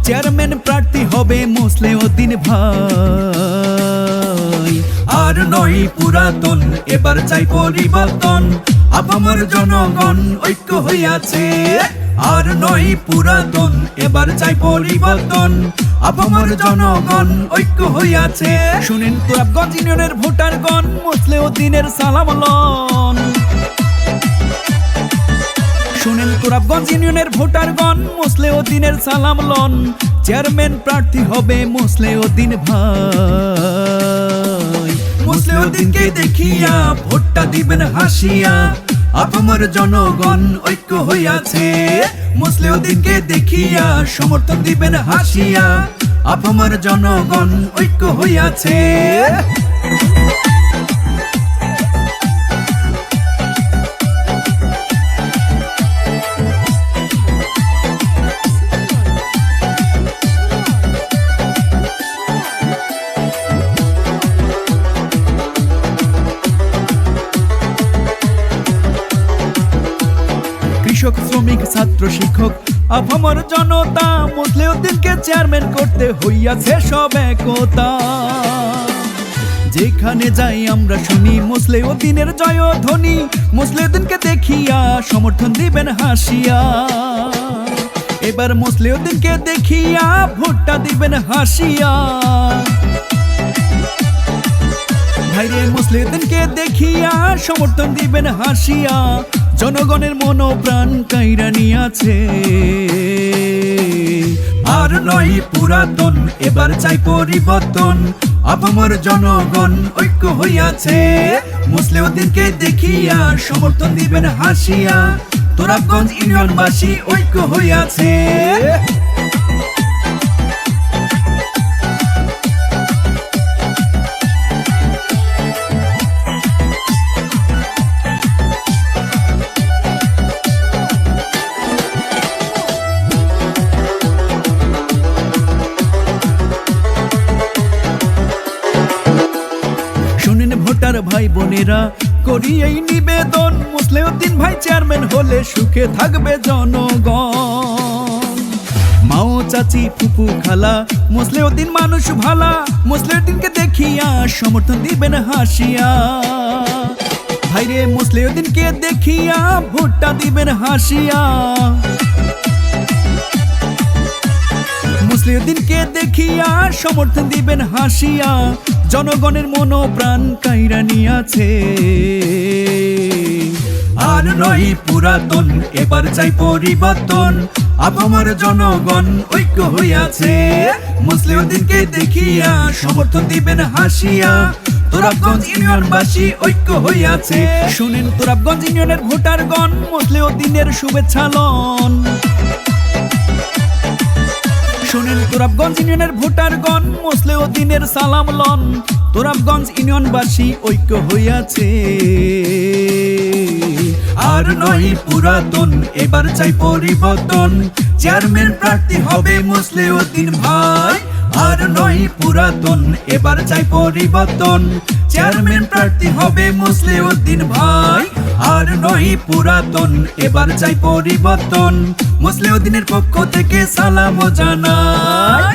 Chairman প্রার্থী হবে মুসলিউদ্দিন ভাই। আর নয় পুরাতন, এবার চাই পরিবর্তন, আপামর জনগণ ঐক্য হইয়াছে। আর নয় পুরাতন, এবার চাই পরিবর্তন, আপামর জনগণ ঐক্য হইয়াছে। শুনেন তুরাবগঞ্জ ইউনিয়নের ভোটারগণ, মুসলিউদ্দিনের সালাম লন। শুনেন তুরাবগঞ্জ ইউনিয়নের ভোটারগণ, মুসলিউদ্দিনের সালাম লন। চেয়ারম্যান প্রার্থী হবে মুসলিউদ্দিন ভাই। মুসলিউদ্দিনকে দেখিয়া ভোটটা দিবেন হাসিয়া, আপামর জনগণ ঐক্য হইয়াছে। মুসলিউদ্দিনকে দেখিয়া সমর্থন দিবেন হাসিয়া, আপামর জনগণ ঐক্য হইয়াছে। কৃষক, শ্রমিক, ছাত্র, শিক্ষক, আপামর জনতা, মুসলিউদ্দিনকে চেয়ারম্যান করতে হইয়াছে সব একতা। যেখানে যাই আমরা শুনি মুসলিউদ্দিনের জয়ধ্বনি, মুসলিউদ্দিনকে দেখিয়া সমর্থন দিবেন হাসিয়া। এবার মুসলিউদ্দিনকে দেখিয়া ভোটটা দিবেন হাসিয়া। ভাইরে মুসলিউদ্দিনকে দেখিয়া সমর্থন দিবেন হাসিয়া, জনগণের মনোপ্রাণ কাইরা নিয়াছে। আর নয় পুরাতন, এবার চাই পরিবর্তন, আপামর জনগণ ঐক্য হইয়াছে। মুসলিউদ্দিনকে দেখিয়া সমর্থন দিবেন হাসিয়া, তুরাবগঞ্জ ইউনিয়নবাসী ঐক্য হইয়াছে। ভোটার ভাই বোনেরা, করি এই নিবেদন, মুসলিউদ্দিন ভাই চেয়ারম্যান হলে সুখে থাকবে জনগণ। মাও, চাচি, ফুপু, খালা, মুসলিউদ্দিন মানুষ ভালা, মুসলিউদ্দিনকে দেখিয়া সমর্থন দিবেন হাসিয়া। ভাইরে মুসলিউদ্দিনকে দেখিয়া ভোটটা দিবেন হাসিয়া। মুসলিউদ্দিনকে দেখিয়া সমর্থন দিবেন হাসিয়া, জনগণের মনোপ্রাণ কাইরা নিয়াছে। আর নয় পুরাতন, এবার চাই পরিবর্তন, আপামর জনগণ ঐক্য হইয়াছে। মুসলিউদ্দিনকে দেখিয়া সমর্থন দিবেন হাসিয়া, তুরাবগঞ্জ ইউনিয়নবাসী ঐক্য হইয়াছে। শুনেন তুরাবগঞ্জ ইউনিয়নের ভোটারগণ, মুসলিউদ্দিনের শুভেচ্ছা লন। শুনেন তুরাবগঞ্জ ইউনিয়নের ভোটারগণ, মুসলিউদ্দিনের সালাম লন। তুরাবগঞ্জ ইউনিয়নবাসী ঐক্য হইয়াছে। আর নয় পুরাতন, এবার চাই পরিবর্তন, চেয়ারম্যান প্রার্থী হবে মুসলিউদ্দিন ভাই। আর নয় পুরাতন, এবার চাই পরিবর্তন, চেয়ারম্যান প্রার্থী হবে মুসলিউদ্দিন ভাই। আর নয় পুরাতন, এবার চাই পরিবর্তন, মুসলিউদ্দিনের পক্ষ থেকে সালাম জানাই।